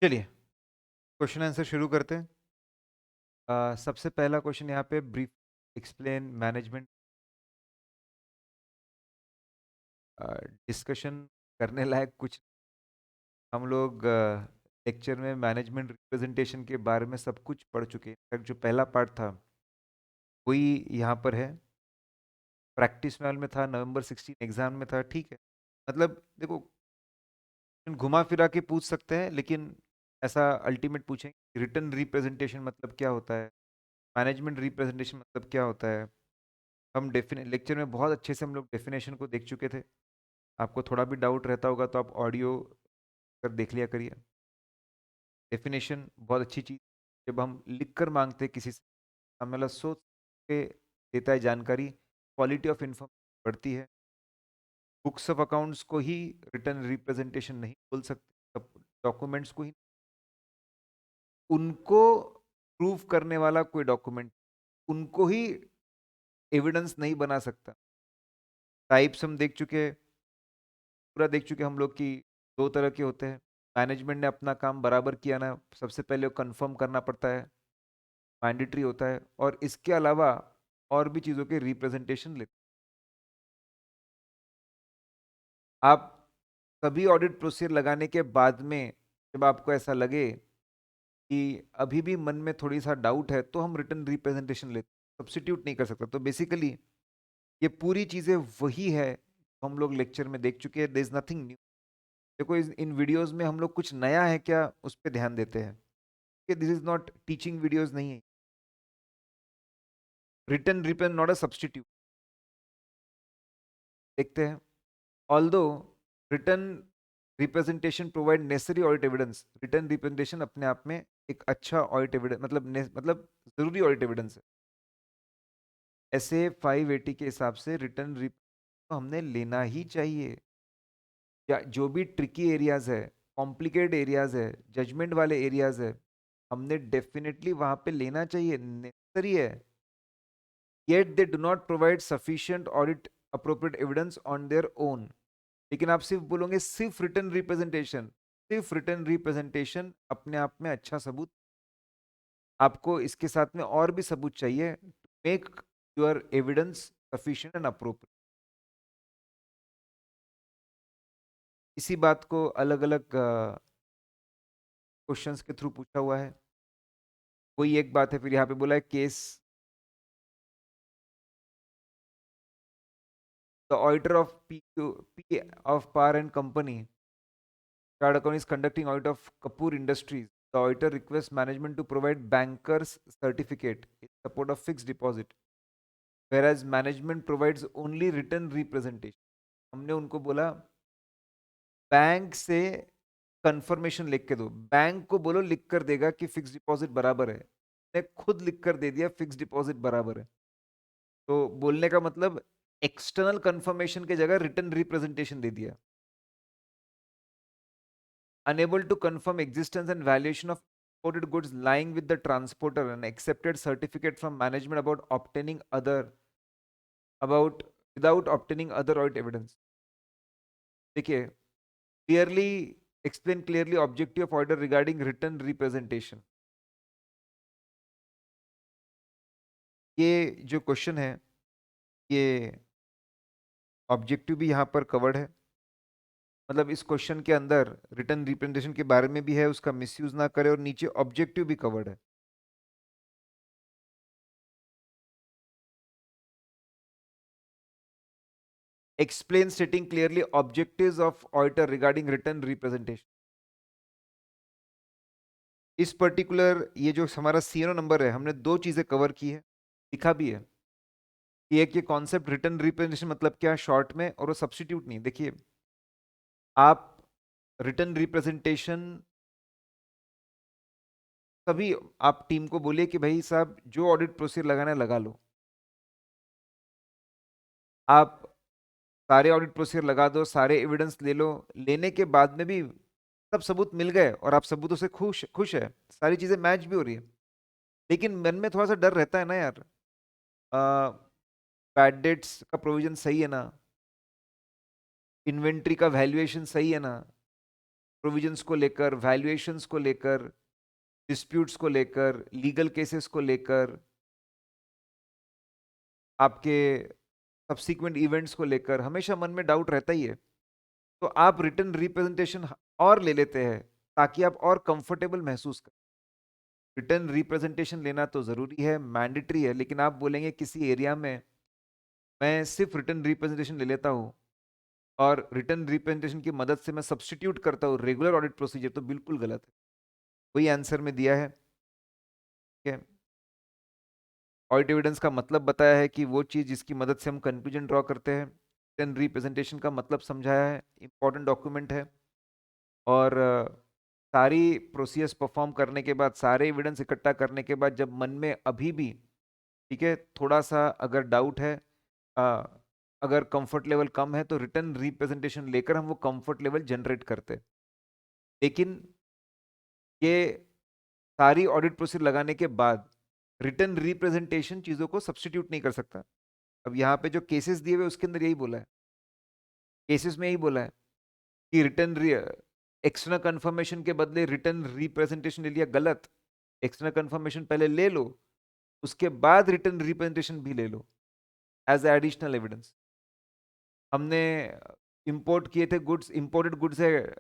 चलिए question answer शुरू करते हैं। सबसे पहला क्वेश्चन यहाँ पे ब्रीफ एक्सप्लेन मैनेजमेंट। डिस्कशन करने लायक कुछ हम लोग लेक्चर में मैनेजमेंट रिप्रेजेंटेशन के बारे में सब कुछ पढ़ चुके हैं। इनफैक्ट जो पहला पार्ट था वही यहाँ पर है, प्रैक्टिस में था, नवंबर 16 एग्जाम में था। ठीक है, मतलब देखो घुमा फिरा के पूछ सकते हैं, लेकिन ऐसा अल्टीमेट पूछेंगे रिटर्न रिप्रेजेंटेशन मतलब क्या होता है, मैनेजमेंट रिप्रेजेंटेशन मतलब क्या होता है। हम डेफिने लेक्चर में बहुत अच्छे से हम लोग डेफिनेशन को देख चुके थे। आपको थोड़ा भी डाउट रहता होगा तो आप ऑडियो कर देख लिया करिए। डेफिनेशन बहुत अच्छी चीज़, जब हम लिख कर मांगते हैं किसी से, हमें मतलब सोच के देता है जानकारी, क्वालिटी ऑफ इंफॉर्मेशन बढ़ती है। बुक्स ऑफ अकाउंट्स को ही रिटर्न रिप्रेजेंटेशन नहीं बोल सकते, डॉक्यूमेंट्स को ही, उनको प्रूव करने वाला कोई डॉक्यूमेंट उनको ही एविडेंस नहीं बना सकता। टाइप्स हम देख चुके, पूरा देख चुके हम लोग कि दो तरह के होते हैं। मैनेजमेंट ने अपना काम बराबर किया ना, सबसे पहले वो कंफर्म करना पड़ता है, मैंडेटरी होता है, और इसके अलावा और भी चीज़ों के रिप्रेजेंटेशन लेते हैं। आप सभी ऑडिट प्रोसीजर लगाने के बाद में जब आपको ऐसा लगे कि अभी भी मन में थोड़ी सा डाउट है, तो हम रिटर्न रिप्रेजेंटेशन लेते हैं, सब्स्टिट्यूट नहीं कर सकता। तो बेसिकली ये पूरी चीज़ें वही है जो हम लोग लेक्चर में देख चुके हैं। There is nothing new. देखो इन वीडियोस में हम लोग कुछ नया है क्या उस पर ध्यान देते हैं कि this is not teaching videos नहीं है। Return represent not a substitute. देखते हैं, although written representation provide necessary audit evidence, written representation अपने आप में एक अच्छा ऑडिट एविडेंस, मतलब जरूरी ऑडिट एविडेंस है। ऐसे 580 के हिसाब से रिटर्न तो हमने लेना ही चाहिए। या जो भी ट्रिकी एरियाज है, कॉम्प्लिकेटेड एरियाज है, जजमेंट वाले एरियाज है, हमने डेफिनेटली वहां पे लेना चाहिए, नेसेसरी है। Yet they do not provide sufficient audit appropriate evidence on their own. लेकिन आप सिर्फ बोलोगे सिर्फ रिटर्न रिप्रेजेंटेशन, सिर्फ रिटर्न रिप्रेजेंटेशन अपने आप में अच्छा सबूत, आपको इसके साथ में और भी सबूत चाहिए to make your evidence sufficient and appropriate. इसी बात को अलग अलग क्वेश्चंस के थ्रू पूछा हुआ है। कोई एक बात है, फिर यहाँ पे बोला है case the auditor of P of Par and company chartered accountant is conducting audit of Kapoor Industries. The auditor requests management to provide banker's certificate in support of fixed deposit, whereas management provides only written representation. हमने उनको बोला bank से confirmation लिख के दो, bank को बोलो लिख कर देगा कि फिक्स डिपॉजिट बराबर है, ने खुद लिख कर दे दिया फिक्स डिपॉजिट बराबर है। तो बोलने का मतलब एक्सटर्नल कंफर्मेशन की जगह रिटर्न रिप्रेजेंटेशन दे दिया। Unable to confirm existence and valuation of imported goods lying with the transporter, and accepted certificate from management about without obtaining other audit evidence. देखिए, clearly explain clearly objective of order regarding written representation. ये जो question है, ये objective भी यहाँ पर covered है। मतलब इस क्वेश्चन के अंदर रिटर्न रिप्रेजेंटेशन के बारे में भी है, उसका मिसयूज ना करे, और नीचे ऑब्जेक्टिव भी कवर्ड है। Explain स्टेटिंग clearly objectives of auditor regarding written representation. इस पर्टिकुलर ये जो हमारा सीएनओ नंबर है, हमने दो चीजें कवर की है, लिखा भी है कि एक ये कॉन्सेप्ट रिटर्न रिप्रेजेंटेशन मतलब क्या है शॉर्ट में, और वो सब्स्टिट्यूट नहीं। देखिए, आप रिटर्न रिप्रेजेंटेशन सभी, आप टीम को बोलिए कि भाई साहब जो ऑडिट प्रोसीजर लगाना है लगा लो, आप सारे ऑडिट प्रोसीजर लगा दो, सारे एविडेंस ले लो, लेने के बाद में भी सब सबूत मिल गए और आप सबूतों से खुश खुश है, सारी चीजें मैच भी हो रही है, लेकिन मन में थोड़ा सा डर रहता है ना यार, बैड डेट्स का प्रोविजन सही है ना, इन्वेंट्री का वैल्यूएशन सही है ना, प्रोविजंस को लेकर, वैल्यूएशंस को लेकर, डिस्प्यूट्स को लेकर, लीगल केसेस को लेकर, आपके सब्सिक्वेंट इवेंट्स को लेकर हमेशा मन में डाउट रहता ही है। तो आप रिटर्न रिप्रेजेंटेशन और ले लेते हैं ताकि आप और कंफर्टेबल महसूस करें। रिटर्न रिप्रेजेंटेशन लेना तो जरूरी है, मैंडेटरी है, लेकिन आप बोलेंगे किसी एरिया में मैं सिर्फ रिटर्न रिप्रेजेंटेशन ले लेता हूँ और रिटर्न रिप्रेजेंटेशन की मदद से मैं सब्स्टिट्यूट करता हूँ रेगुलर ऑडिट प्रोसीजर, तो बिल्कुल गलत है। वही आंसर में दिया है। ठीक है, ऑडिट एविडेंस का मतलब बताया है कि वो चीज जिसकी मदद से हम कंक्लूजन ड्रॉ करते हैं। रिटर्न रिप्रेजेंटेशन का मतलब समझाया है, इंपॉर्टेंट डॉक्यूमेंट है। और सारी प्रोसीजर्स परफॉर्म करने के बाद, सारे एविडेंस इकट्ठा करने के बाद, जब मन में अभी भी, ठीक है, थोड़ा सा अगर डाउट है, अ, अगर कंफर्ट लेवल कम है, तो रिटर्न रिप्रेजेंटेशन लेकर हम वो कंफर्ट लेवल जनरेट करते हैं। लेकिन ये सारी ऑडिट प्रोसीजर लगाने के बाद रिटर्न रिप्रेजेंटेशन चीजों को सब्स्टिट्यूट नहीं कर सकता। अब यहाँ पे जो केसेस दिए हुए उसके अंदर यही बोला है, केसेस में यही बोला है कि रिटर्न एक्सटर्नल कंफर्मेशन के बदले रिटर्न रिप्रेजेंटेशन ले लिया, गलत। एक्सटर्नल कंफर्मेशन पहले ले लो, उसके बाद रिटर्न रिप्रेजेंटेशन भी ले लो एज एडिशनल एविडेंस। हमने इंपोर्ट किए थे गुड्स, इंपोर्टेड गुड्स है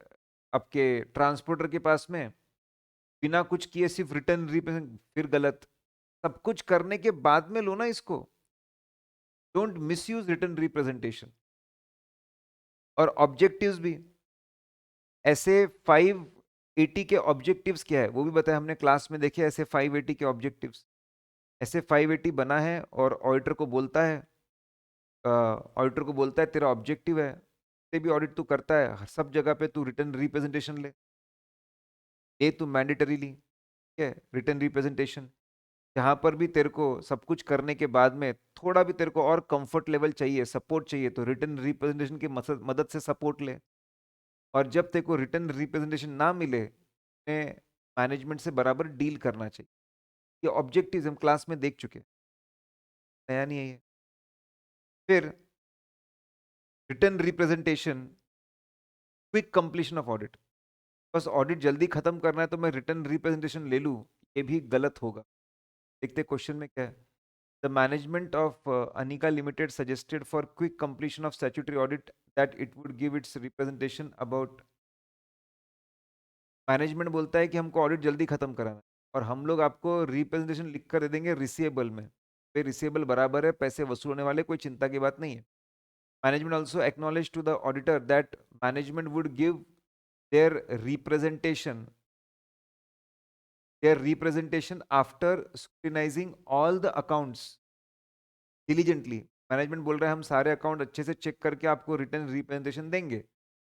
आपके ट्रांसपोर्टर के पास में, बिना कुछ किए सिर्फ रिटर्न रिप्रेजेंट, फिर गलत। सब कुछ करने के बाद में लो ना इसको। Don't miss use written representation. और ऑब्जेक्टिव्स भी, ऐसे 580 के ऑब्जेक्टिव्स क्या है वो भी बताया हमने क्लास में, देखे ऐसे 580 के ऑब्जेक्टिव्स। ऐसे 580 बना है और ऑडिटर को बोलता है, तेरा ऑब्जेक्टिव है, ते भी ऑडिट तू करता है, हर सब जगह पे तू रिटर्न रिप्रेजेंटेशन ले, तू मैंडेटरीली। ठीक है, रिटर्न रिप्रेजेंटेशन जहां पर भी तेरे को सब कुछ करने के बाद में थोड़ा भी तेरे को और कंफर्ट लेवल चाहिए, सपोर्ट चाहिए, तो रिटर्न रिप्रेजेंटेशन की मदद से सपोर्ट ले। और जब तेरे को रिटर्न रिप्रेजेंटेशन ना मिले, मैनेजमेंट से बराबर डील करना चाहिए। ये ऑब्जेक्टिव्स हम क्लास में देख चुके हैं, नया नहीं है ये। फिर written representation, quick completion of audit. बस ऑडिट जल्दी खत्म करना है तो मैं रिटर्न रिप्रेजेंटेशन ले लूँ, ये भी गलत होगा। देखते क्वेश्चन में क्या है। The management of Anika limited suggested for quick completion of statutory audit that it would give its representation about. Management बोलता है कि हमको ऑडिट जल्दी खत्म कराना है और हम लोग आपको रिप्रेजेंटेशन लिख कर दे देंगे रिसीवेबल में। पे रिसीवेबल बराबर है, पैसे वसूल होने वाले, कोई चिंता की बात नहीं है। Management also acknowledge to the auditor that management would give their representation their representation after scrutinizing all the accounts diligently। Management बोल रहा है हम सारे अकाउंट अच्छे से चेक करके आपको रिटर्न रिप्रेजेंटेशन देंगे,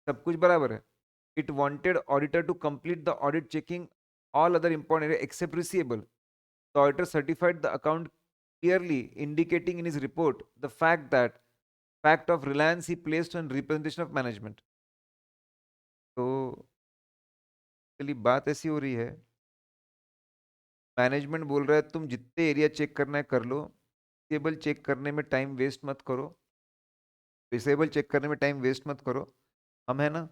सब कुछ बराबर है। It wanted auditor to complete the audit checking all other important area except receivable। The auditor certified the account clearly indicating in his report the fact of reliance he placed on representation of management। तो चलिए बात ऐसी हो रही है, management बोल रहा है तुम जितने एरिया चेक करना है कर लो, रिसेबल चेक करने में टाइम वेस्ट मत करो, रिसेबल चेक करने में टाइम वेस्ट मत करो। हम है ना,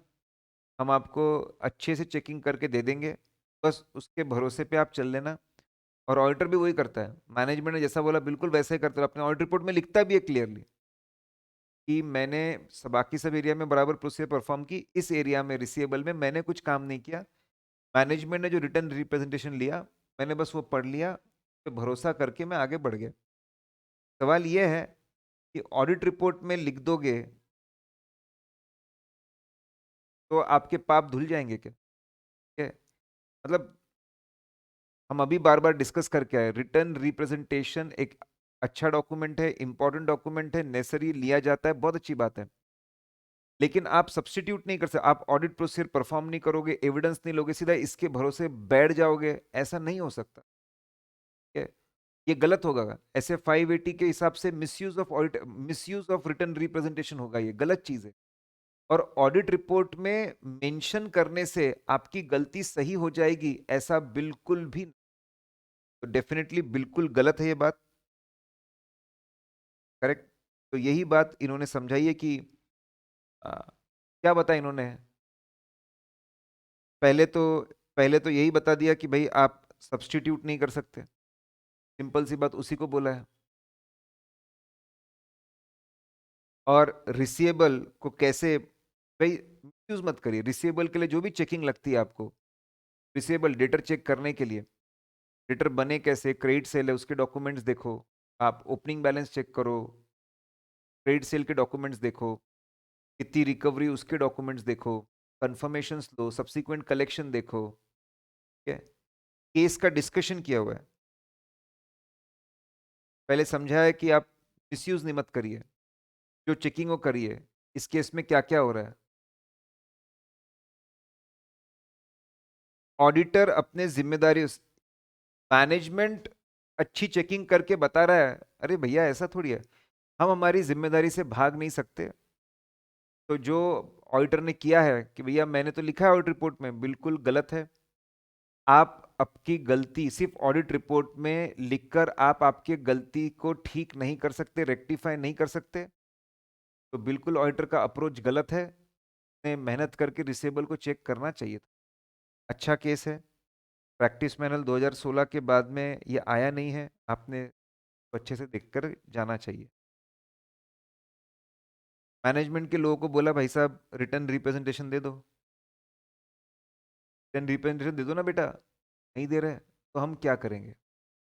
हम आपको अच्छे से चेकिंग करके दे देंगे, बस उसके भरोसे पे आप चल लेना। और ऑडिटर भी वही करता है, मैनेजमेंट ने जैसा बोला बिल्कुल वैसे ही करता है, अपने ऑडिट रिपोर्ट में लिखता भी है क्लियरली कि मैंने बाकी सब एरिया में बराबर प्रोसीजर परफॉर्म की, इस एरिया में रिसीवेबल में मैंने कुछ काम नहीं किया। मैनेजमेंट ने जो रिटर्न रिप्रेजेंटेशन लिया मैंने बस वो पढ़ लिया, पे भरोसा करके मैं आगे बढ़ गया। सवाल यह है कि ऑडिट रिपोर्ट में लिख दोगे तो आपके पाप धुल जाएंगे क्या? ठीक है, मतलब हम अभी बार बार डिस्कस करके आए, रिटर्न रिप्रेजेंटेशन एक अच्छा डॉक्यूमेंट है, इंपॉर्टेंट डॉक्यूमेंट है, नेसेसरी लिया जाता है, बहुत अच्छी बात है। लेकिन आप सब्स्टिट्यूट नहीं कर सकते, आप ऑडिट प्रोसीजर परफॉर्म नहीं करोगे, एविडेंस नहीं लोगे, सीधा इसके भरोसे बैठ जाओगे, ऐसा नहीं हो सकता। ठीक है, ये गलत होगा। ऐसे 580 के हिसाब से misuse of audit, misuse of written representation होगा, ये गलत चीज है। और ऑडिट रिपोर्ट में मेंशन करने से आपकी गलती सही हो जाएगी, ऐसा बिल्कुल भी नहीं। तो डेफिनेटली बिल्कुल गलत है ये बात। करेक्ट। तो यही बात इन्होंने समझाई है कि क्या बताया इन्होंने, पहले तो यही बता दिया कि भाई आप सब्स्टिट्यूट नहीं कर सकते, सिंपल सी बात उसी को बोला है। और रिसीवेबल को कैसे, भाई यूज मत करिए रिसीवेबल के लिए, जो भी चेकिंग लगती है आपको, रिसीवेबल डेटर चेक करने के लिए, डेटर बने कैसे, क्रेडिट सेल है उसके डॉक्यूमेंट्स देखो, आप ओपनिंग बैलेंस चेक करो, क्रेडिट सेल के डॉक्यूमेंट्स देखो, कितनी रिकवरी उसके डॉक्यूमेंट्स देखो, कंफर्मेशन लो, सब्सिक्वेंट कलेक्शन देखो, ठीक है, केस का डिस्कशन किया हुआ है, पहले समझा है कि आप मिसयूज नहीं मत करिए, जो चेकिंग वो करिए, इस केस में क्या क्या हो रहा है। ऑडिटर अपने जिम्मेदारी, मैनेजमेंट अच्छी चेकिंग करके बता रहा है, अरे भैया ऐसा थोड़ी है, हम हमारी जिम्मेदारी से भाग नहीं सकते। तो जो ऑडिटर ने किया है कि भैया मैंने तो लिखा है ऑडिट रिपोर्ट में, बिल्कुल गलत है, आप आपकी गलती सिर्फ ऑडिट रिपोर्ट में लिखकर आप आपकी गलती को ठीक नहीं कर सकते, रेक्टिफाई नहीं कर सकते, तो बिल्कुल ऑडिटर का अप्रोच गलत है, ने मेहनत करके रिसेबल को चेक करना चाहिए था। अच्छा केस है, प्रैक्टिस मैनुअल 2016 के बाद में ये आया नहीं है, आपने अच्छे से देखकर जाना चाहिए। मैनेजमेंट के लोगों को बोला भाई साहब रिटर्न रिप्रेजेंटेशन दे दो, रिटर्न रिप्रेजेंटेशन दे दो ना बेटा, नहीं दे रहे तो हम क्या करेंगे,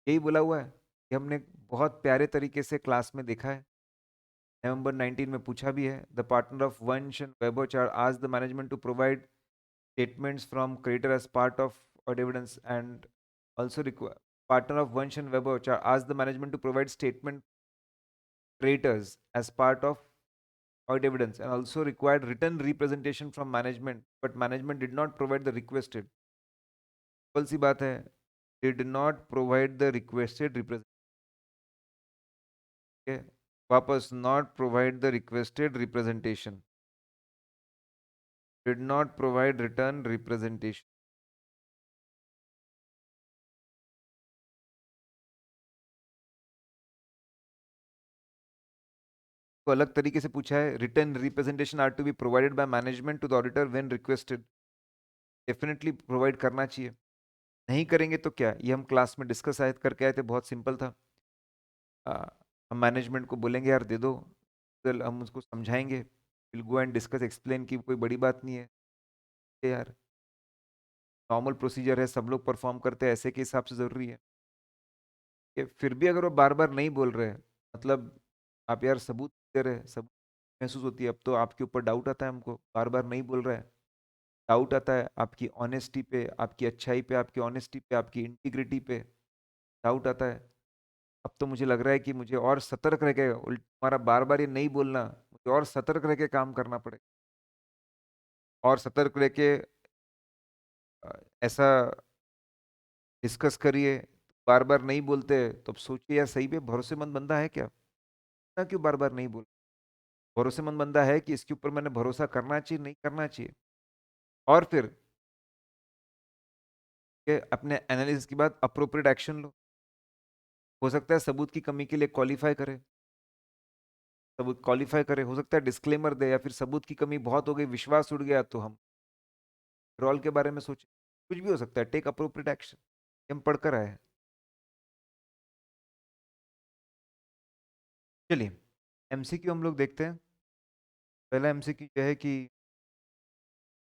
यही बोला हुआ है कि हमने बहुत प्यारे तरीके से क्लास में देखा है, नवंबर 19 में पूछा भी है, the partner of Vansh and Vaibhav चार आज the management to provide statements from creditor as part of audit evidence and also require partner of Vansh and Weber asked the management to provide statement creditors as part of audit evidence and also required written representation from management, but management did not provide the requested, simple सी बात है, did not provide the requested representation, वापस not provide the requested representation, did not provide written representation, को अलग तरीके से पूछा है, written representation are to be provided by management to the auditor when requested, definitely provide करना चाहिए, नहीं करेंगे तो क्या, ये हम क्लास में डिस्कस आयत करके आए थे, बहुत सिंपल था। हम मैनेजमेंट को बोलेंगे यार दे दो, कल हम उसको समझाएंगे, will go and discuss explain की कोई बड़ी बात नहीं है, ये यार नॉर्मल प्रोसीजर है, सब लोग परफॉर्म करते हैं ऐसे के हिसाब से ज़रूरी है कि फिर भी अगर वो बार बार नहीं बोल रहे, मतलब आप यार सबूत दे रहे, सब महसूस होती है, अब तो आपके ऊपर डाउट आता है हमको, बार बार नहीं बोल रहा है, डाउट आता है आपकी ऑनेस्टी पे, आपकी अच्छाई पे, आपकी ऑनेस्टी पे, आपकी इंटीग्रिटी पे डाउट आता है। अब तो मुझे लग रहा है कि मुझे और सतर्क रह के, तुम्हारा बार बार ये नहीं बोलना, मुझे और सतर्क रह के काम करना पड़े, और सतर्क रह के अ, ऐसा डिस्कस करिए, बार बार नहीं बोलते तो अब सोचिए यार सही में भरोसेमंद बंदा है क्या, ना क्यों बार बार नहीं बोल, भरोसेमंद बंदा है कि इसके ऊपर मैंने भरोसा करना चाहिए नहीं करना चाहिए, और फिर के अपने एनालिसिस के बाद अप्रोप्रिएट एक्शन लो, हो सकता है सबूत की कमी के लिए क्वालिफाई करे, सबूत क्वालिफाई करे, हो सकता है डिस्क्लेमर दे, या फिर सबूत की कमी बहुत हो गई, विश्वास उड़ गया, तो हम रोल के बारे में सोचे, कुछ भी हो सकता है, टेक अप्रोप्रिएट एक्शन, हम पढ़कर आए हैं। चलिए एमसीक्यू हम लोग देखते हैं, पहला एमसीक्यू यह है कि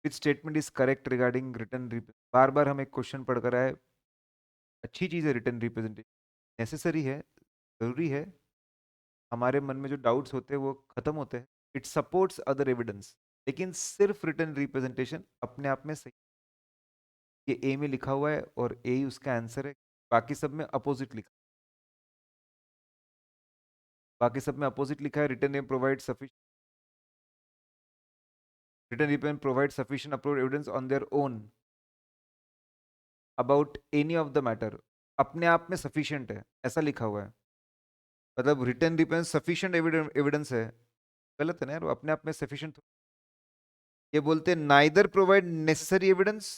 which statement is correct regarding return, बार बार हम एक क्वेश्चन पढ़कर आए, अच्छी चीज़ है रिटर्न रिप्रेजेंटेशन, नेसेसरी है, जरूरी है, हमारे मन में जो डाउट्स होते हैं वो खत्म होते हैं, इट सपोर्ट्स अदर एविडेंस, लेकिन सिर्फ रिटर्न रिप्रेजेंटेशन अपने आप में सही, ये ए में लिखा हुआ है और ए ही उसका आंसर है, बाकी सब में अपोजिट लिखा, बाकी सब में अपोजिट लिखा है, return provide sufficient, return represent provide sufficient approved evidence on their own about any of the matter, अपने आप में सफिशिएंट है ऐसा लिखा हुआ है, मतलब रिटर्न रिप्रेजेंट सफिशिएंट एविडेंस है, गलत है ना यार, वो अपने आप में सफिशिएंट, ये बोलते हैं neither provide necessary evidence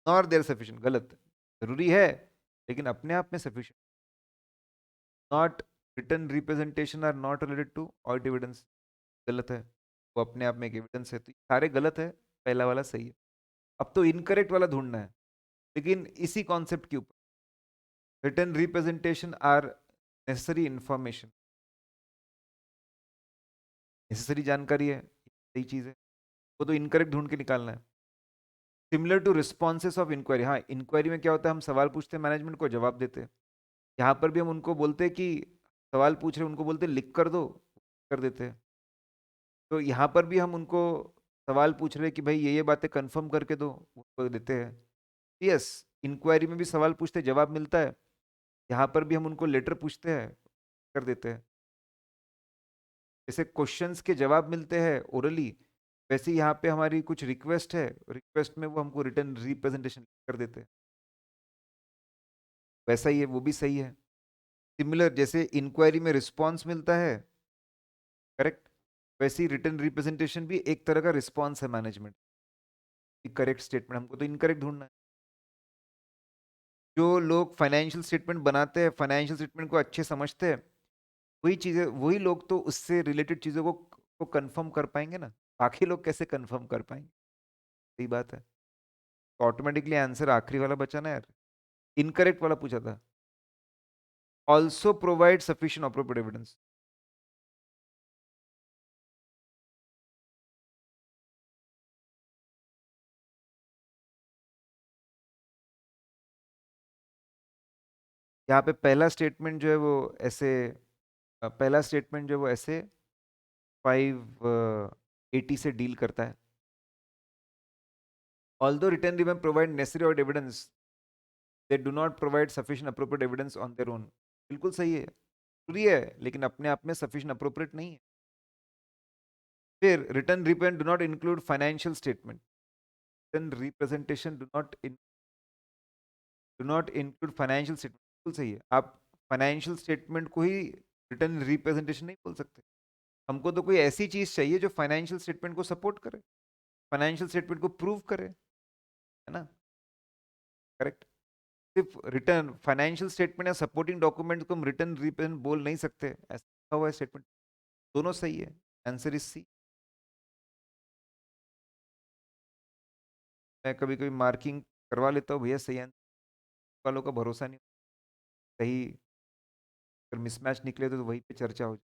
nor there sufficient, गलत, जरूरी है लेकिन अपने आप में sufficient, not written representation are not related to audit evidence, गलत है, वो अपने आप में एक एविडेंस है, तो ये सारे गलत है, पहला वाला सही है। अब तो इनकरेक्ट वाला ढूंढना है, लेकिन इसी कॉन्सेप्ट के ऊपर written representation are necessary information, necessary जानकारी है, सही चीज है, वो तो इनकरेक्ट ढूंढ के निकालना है। Similar to responses of inquiry, हाँ इंक्वायरी में क्या होता है, हम सवाल पूछते हैं मैनेजमेंट को, जवाब देते हैं। यहाँ पर भी हम उनको बोलते हैं कि सवाल पूछ रहे हैं, उनको बोलते हैं लिख कर दो, कर देते हैं। तो यहाँ पर भी हम उनको सवाल पूछ रहे हैं कि भाई ये बातें कंफर्म करके दो, उनको देते हैं। यस, इंक्वायरी में भी सवाल पूछते हैं, जवाब मिलता है। यहाँ पर भी हम उनको लेटर पूछते हैं, कर देते हैं। जैसे क्वेश्चंस के जवाब मिलते हैं ओरली, वैसे ही यहाँ पे हमारी कुछ रिक्वेस्ट है, रिक्वेस्ट में वो हमको रिटर्न रिप्रेजेंटेशन कर देते हैं। वैसा ही है, वो भी सही है। सिमिलर जैसे इंक्वायरी में रिस्पॉन्स मिलता है, करेक्ट, वैसे ही रिटर्न रिप्रेजेंटेशन भी एक तरह का रिस्पॉन्स है मैनेजमेंट, करेक्ट स्टेटमेंट, हमको तो इनकरेक्ट ढूंढना है। जो लोग फाइनेंशियल स्टेटमेंट बनाते हैं, फाइनेंशियल स्टेटमेंट को अच्छे समझते हैं, वही चीजें, वही लोग तो उससे रिलेटेड चीजों को कंफर्म कर पाएंगे ना, बाकी लोग कैसे कंफर्म कर पाएंगे? सही बात है। तो ऑटोमेटिकली आंसर आखिरी वाला बचा ना यार, इनकरेक्ट वाला पूछा था। Also provide sufficient appropriate evidence. यहाँ पे पहला स्टेटमेंट जो है वो ऐसे, पहला स्टेटमेंट जो है वो ऐसे 580 से डील करता है। Although return remain provide necessary evidence, they do not provide sufficient appropriate evidence on their own. बिल्कुल सही है, जरूरी है, लेकिन अपने आप में सफिशिएंट अप्रोप्रिएट नहीं है। फिर return repent do not include financial statement, written representation do not include financial statement. बिल्कुल सही है, आप फाइनेंशियल स्टेटमेंट को ही रिटर्न रिप्रेजेंटेशन नहीं बोल सकते। हमको तो कोई ऐसी चीज चाहिए जो फाइनेंशियल स्टेटमेंट को सपोर्ट करे, फाइनेंशियल स्टेटमेंट को प्रूव करे, है ना, करेक्ट। सिर्फ रिटर्न फाइनेंशियल स्टेटमेंट या सपोर्टिंग डॉक्यूमेंट को हम रिटर्न रिप्रेजेंट बोल नहीं सकते, ऐसा लिखा हुआ है स्टेटमेंट। दोनों सही है, आंसर इज सी। मैं कभी कभी मार्किंग करवा लेता हूँ भैया, सही आंसर वालों का भरोसा नहीं, सही, अगर मिसमैच निकले तो वहीं पे चर्चा हो जाए।